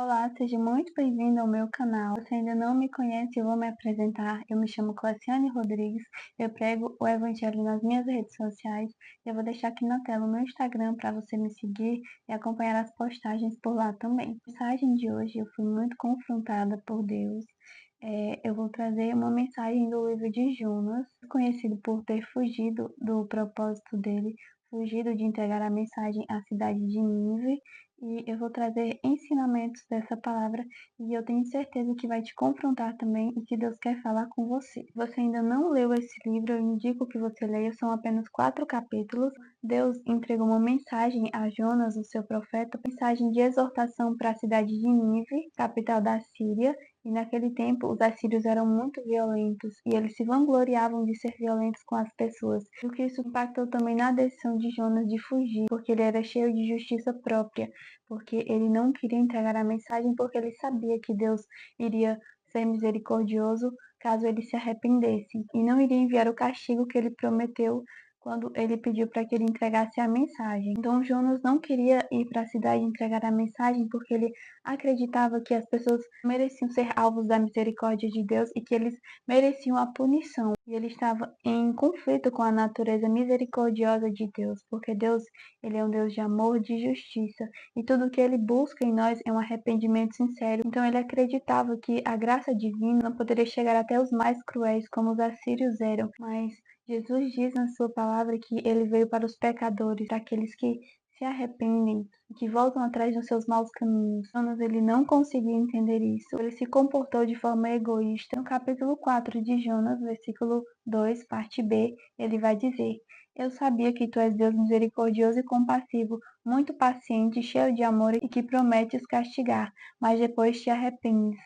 Olá, seja muito bem-vindo ao meu canal. Se você ainda não me conhece, eu vou me apresentar. Eu me chamo Clássiane Rodrigues, eu prego o Evangelho nas minhas redes sociais. Eu vou deixar aqui na tela o meu Instagram para você me seguir e acompanhar as postagens por lá também. Na mensagem de hoje, eu fui muito confrontada por Deus. Eu vou trazer uma mensagem do livro de Jonas, conhecido por ter fugido do propósito dele, fugido de entregar a mensagem à cidade de Nínive, e eu vou trazer ensinamentos dessa palavra e eu tenho certeza que vai te confrontar também e que Deus quer falar com você. Se você ainda não leu esse livro, eu indico que você leia, são apenas 4 capítulos. Deus entregou uma mensagem a Jonas, o seu profeta, mensagem de exortação para a cidade de Nínive, capital da Síria, e naquele tempo os assírios eram muito violentos e eles se vangloriavam de ser violentos com as pessoas. O que isso impactou também na decisão de Jonas de fugir, porque ele era cheio de justiça própria, porque ele não queria entregar a mensagem, porque ele sabia que Deus iria ser misericordioso caso ele se arrependesse e não iria enviar o castigo que ele prometeu quando ele pediu para que ele entregasse a mensagem. Então Jonas não queria ir para a cidade entregar a mensagem porque ele acreditava que as pessoas mereciam ser alvos da misericórdia de Deus e que eles mereciam a punição. E ele estava em conflito com a natureza misericordiosa de Deus, porque Deus, ele é um Deus de amor, de justiça, e tudo que ele busca em nós é um arrependimento sincero. Então ele acreditava que a graça divina não poderia chegar até os mais cruéis, como os assírios eram, mas Jesus diz na sua palavra que ele veio para os pecadores, para aqueles que se arrependem e que voltam atrás dos seus maus caminhos. Jonas, ele não conseguia entender isso. Ele se comportou de forma egoísta. No capítulo 4 de Jonas, versículo 2, parte B, ele vai dizer: Eu sabia que tu és Deus misericordioso e compassivo, muito paciente, cheio de amor e que prometes castigar, mas depois te arrependes.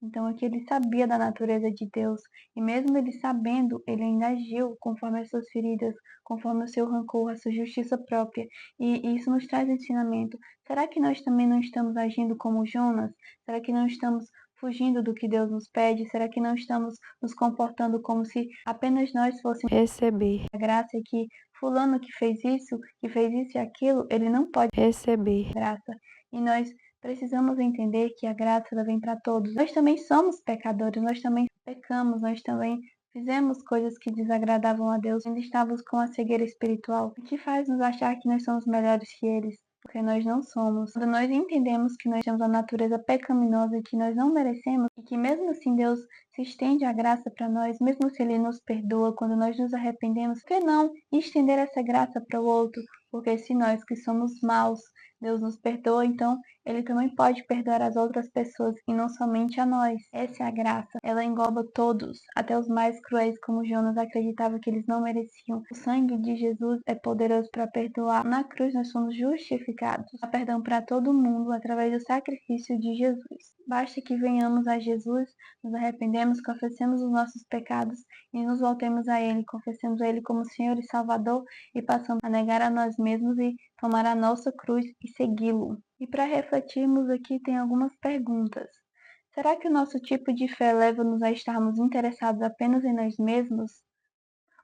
Então aqui ele sabia da natureza de Deus, e mesmo ele sabendo, ele ainda agiu conforme as suas feridas, conforme o seu rancor, a sua justiça própria. E isso nos traz ensinamento. Será que nós também não estamos agindo como Jonas? Será que não estamos fugindo do que Deus nos pede? Será que não estamos nos comportando como se apenas nós fôssemos receber a graça e que fulano que fez isso e aquilo, ele não pode receber graça? E nós precisamos entender que a graça ela vem para todos. Nós também somos pecadores, nós também pecamos, nós também fizemos coisas que desagradavam a Deus, ainda estávamos com a cegueira espiritual, o que faz nos achar que nós somos melhores que eles, porque nós não somos. Quando nós entendemos que nós temos a natureza pecaminosa e que nós não merecemos, e que mesmo assim Deus se estende a graça para nós, mesmo se Ele nos perdoa quando nós nos arrependemos, por que não estender essa graça para o outro? Porque se nós que somos maus, Deus nos perdoa, então ele também pode perdoar as outras pessoas e não somente a nós. Essa é a graça. Ela engloba todos, até os mais cruéis, como Jonas acreditava que eles não mereciam. O sangue de Jesus é poderoso para perdoar. Na cruz nós somos justificados. Há perdão para todo mundo através do sacrifício de Jesus. Basta que venhamos a Jesus, nos arrependemos, confessemos os nossos pecados e nos voltemos a Ele, confessemos a Ele como Senhor e Salvador e passamos a negar a nós mesmos e tomar a nossa cruz e segui-lo. E para refletirmos aqui tem algumas perguntas. Será que o nosso tipo de fé leva-nos a estarmos interessados apenas em nós mesmos?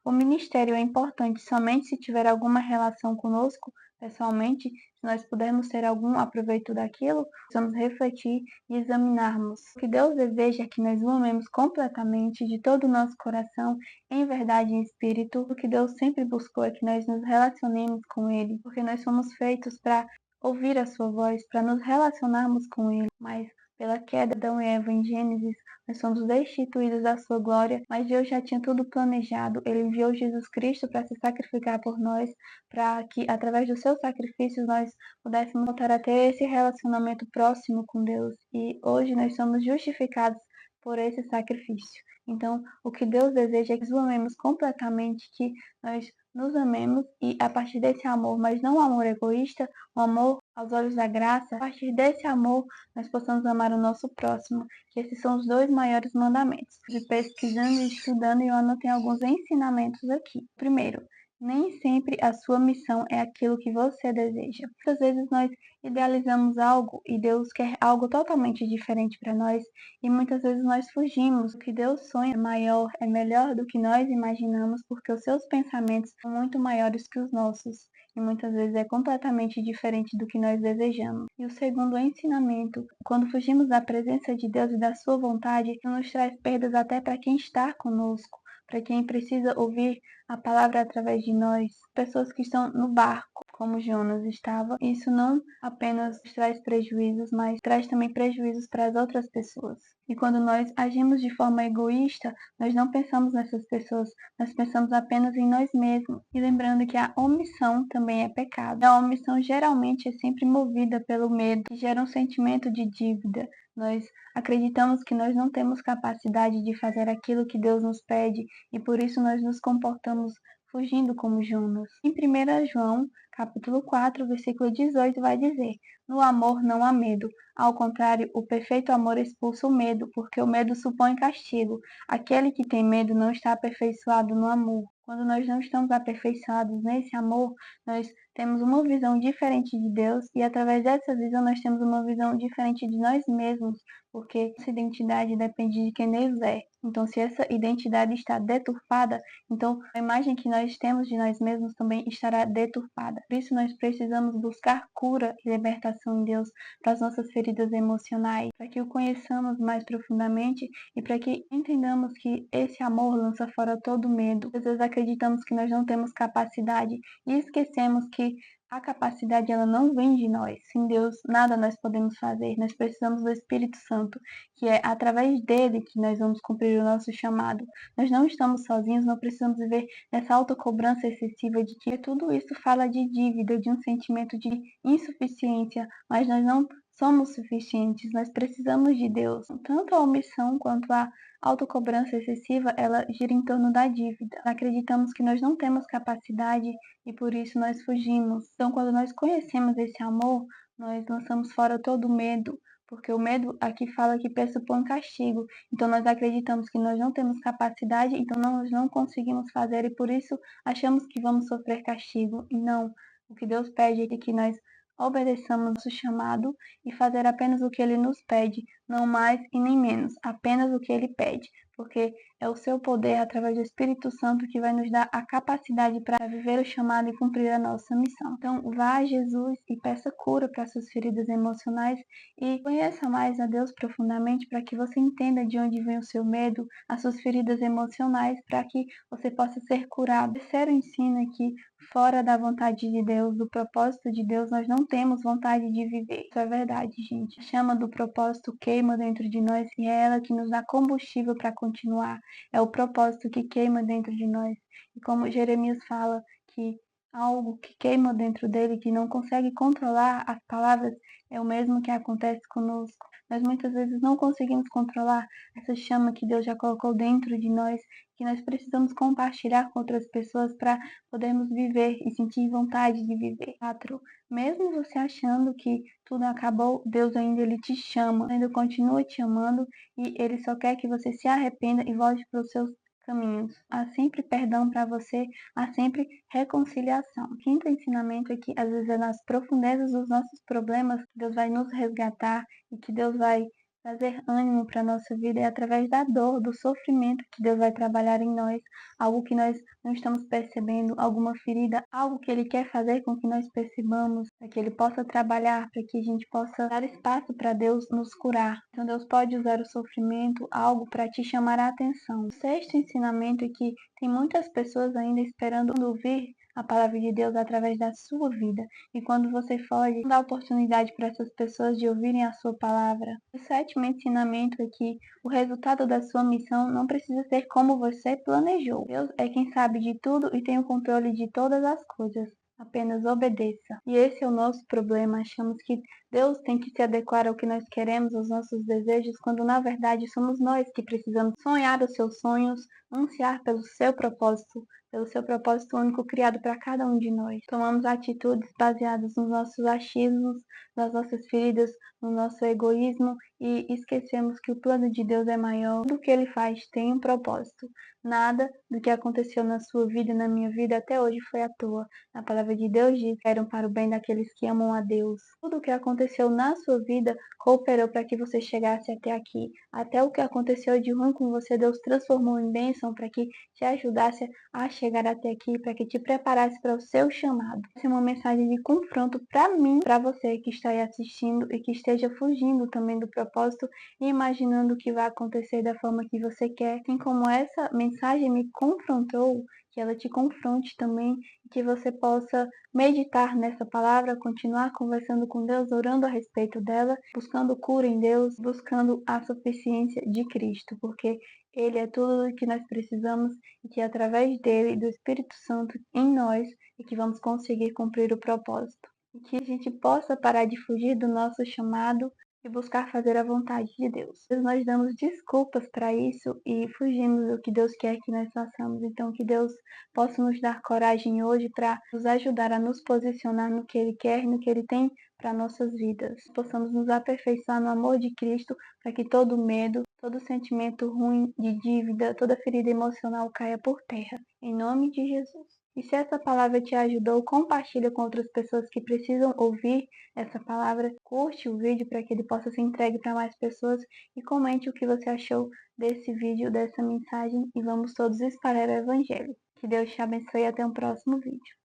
O ministério é importante somente se tiver alguma relação conosco, pessoalmente, se nós pudermos ter algum aproveito daquilo, precisamos refletir e examinarmos. O que Deus deseja é que nós o amemos completamente, de todo o nosso coração, em verdade e em espírito. O que Deus sempre buscou é que nós nos relacionemos com Ele, porque nós somos feitos para ouvir a sua voz, para nos relacionarmos com Ele, mas pela queda de Adão e Eva em Gênesis, nós somos destituídos da sua glória, mas Deus já tinha tudo planejado. Ele enviou Jesus Cristo para se sacrificar por nós, para que através dos seus sacrifícios nós pudéssemos voltar a ter esse relacionamento próximo com Deus. E hoje nós somos justificados por esse sacrifício. Então, o que Deus deseja é que nos amemos completamente, que nós nos amemos e a partir desse amor, mas não um amor egoísta, um amor aos olhos da graça, a partir desse amor nós possamos amar o nosso próximo, que esses são os dois maiores mandamentos. E pesquisando e estudando, eu anotei alguns ensinamentos aqui. Primeiro, nem sempre a sua missão é aquilo que você deseja. Muitas vezes nós idealizamos algo e Deus quer algo totalmente diferente para nós e muitas vezes nós fugimos. O que Deus sonha é maior, é melhor do que nós imaginamos, porque os seus pensamentos são muito maiores que os nossos. e muitas vezes é completamente diferente do que nós desejamos. E o segundo ensinamento, quando fugimos da presença de Deus e da sua vontade, isso nos traz perdas até para quem está conosco, para quem precisa ouvir a palavra através de nós, pessoas que estão no barco, como Jonas estava. Isso não apenas traz prejuízos, mas traz também prejuízos para as outras pessoas. E quando nós agimos de forma egoísta, nós não pensamos nessas pessoas, nós pensamos apenas em nós mesmos. E lembrando que a omissão também é pecado. A omissão geralmente é sempre movida pelo medo, que gera um sentimento de dívida. Nós acreditamos que nós não temos capacidade de fazer aquilo que Deus nos pede e por isso nós nos comportamos fugindo como Jonas. Em 1 João, capítulo 4, versículo 18, vai dizer: no amor não há medo. Ao contrário, o perfeito amor expulsa o medo, porque o medo supõe castigo. Aquele que tem medo não está aperfeiçoado no amor. Quando nós não estamos aperfeiçoados nesse amor, nós temos uma visão diferente de Deus e através dessa visão nós temos uma visão diferente de nós mesmos, porque essa identidade depende de quem Deus é. Então, se essa identidade está deturpada, então a imagem que nós temos de nós mesmos também estará deturpada. Por isso, nós precisamos buscar cura e libertação em Deus para as nossas feridas emocionais, para que o conheçamos mais profundamente e para que entendamos que esse amor lança fora todo medo. Às vezes acreditamos que nós não temos capacidade e esquecemos que a capacidade ela não vem de nós. Sem Deus, nada nós podemos fazer. Nós precisamos do Espírito Santo, que é através dele que nós vamos cumprir o nosso chamado. Nós não estamos sozinhos, não precisamos viver nessa autocobrança excessiva de que tudo isso fala de dívida, de um sentimento de insuficiência, mas nós não somos suficientes, nós precisamos de Deus. Tanto a omissão quanto a autocobrança excessiva, ela gira em torno da dívida. Acreditamos que nós não temos capacidade e por isso nós fugimos. Então, quando nós conhecemos esse amor, nós lançamos fora todo o medo, porque o medo aqui fala que pressupõe castigo. Então, nós acreditamos que nós não temos capacidade, então nós não conseguimos fazer e por isso achamos que vamos sofrer castigo. E não, o que Deus pede é que nós obedeçamos o chamado e fazer apenas o que Ele nos pede, não mais e nem menos, apenas o que Ele pede, porque é o seu poder através do Espírito Santo que vai nos dar a capacidade para viver o chamado e cumprir a nossa missão. Então, vá a Jesus e peça cura para suas feridas emocionais e conheça mais a Deus profundamente para que você entenda de onde vem o seu medo, as suas feridas emocionais, para que você possa ser curado. O terceiro ensino é que fora da vontade de Deus, do propósito de Deus, nós não temos vontade de viver. Isso é verdade, gente. A chama do propósito queima dentro de nós e é ela que nos dá combustível para continuar. É o propósito que queima dentro de nós. E como Jeremias fala que algo que queima dentro dele, que não consegue controlar as palavras, é o mesmo que acontece conosco. Nós muitas vezes não conseguimos controlar essa chama que Deus já colocou dentro de nós, que nós precisamos compartilhar com outras pessoas para podermos viver e sentir vontade de viver. 4. Mesmo você achando que tudo acabou, Deus ainda ele te chama, ainda continua te amando e ele só quer que você se arrependa e volte para os seus caminhos. Há sempre perdão para você, há sempre reconciliação. O quinto ensinamento é que às vezes é nas profundezas dos nossos problemas que Deus vai nos resgatar e que Deus vai trazer ânimo para a nossa vida. É através da dor, do sofrimento que Deus vai trabalhar em nós, algo que nós não estamos percebendo, alguma ferida, algo que Ele quer fazer com que nós percebamos, para que Ele possa trabalhar, para que a gente possa dar espaço para Deus nos curar. Então Deus pode usar o sofrimento, algo para te chamar a atenção. O sexto ensinamento é que tem muitas pessoas ainda esperando ouvir a palavra de Deus através da sua vida. E quando você foge, dá oportunidade para essas pessoas de ouvirem a sua palavra. O sétimo ensinamento é que o resultado da sua missão não precisa ser como você planejou. Deus é quem sabe de tudo e tem o controle de todas as coisas. Apenas obedeça. E esse é o nosso problema. Achamos que Deus tem que se adequar ao que nós queremos, aos nossos desejos, quando na verdade somos nós que precisamos sonhar os seus sonhos, ansiar pelo seu propósito único criado para cada um de nós. Tomamos atitudes baseadas nos nossos achismos, nas nossas feridas, no nosso egoísmo e esquecemos que o plano de Deus é maior. Tudo que Ele faz tem um propósito. Nada do que aconteceu na sua vida e na minha vida até hoje foi à toa. A palavra de Deus diz que eram para o bem daqueles que amam a Deus. Tudo o que aconteceu na sua vida cooperou para que você chegasse até aqui. Até o que aconteceu de ruim com você, Deus transformou em bênção para que te ajudasse a chegar até aqui, para que te preparasse para o seu chamado. Essa é uma mensagem de confronto para mim, para você que está aí assistindo e que esteja fugindo também do propósito e imaginando o que vai acontecer da forma que você quer. Assim como essa mensagem me confrontou, que ela te confronte também, e que você possa meditar nessa palavra, continuar conversando com Deus, orando a respeito dela, buscando cura em Deus, buscando a suficiência de Cristo, porque Ele é tudo o que nós precisamos e que através dele, do Espírito Santo em nós, é que vamos conseguir cumprir o propósito. E que a gente possa parar de fugir do nosso chamado e buscar fazer a vontade de Deus. Nós damos desculpas para isso e fugimos do que Deus quer que nós façamos. Então, que Deus possa nos dar coragem hoje para nos ajudar a nos posicionar no que Ele quer, no que Ele tem para nossas vidas. Possamos nos aperfeiçoar no amor de Cristo, para que todo medo, todo sentimento ruim de dívida, toda ferida emocional caia por terra. Em nome de Jesus. E se essa palavra te ajudou, compartilha com outras pessoas que precisam ouvir essa palavra. Curte o vídeo para que ele possa ser entregue para mais pessoas e comente o que você achou desse vídeo, dessa mensagem e vamos todos espalhar o Evangelho. Que Deus te abençoe e até o próximo vídeo.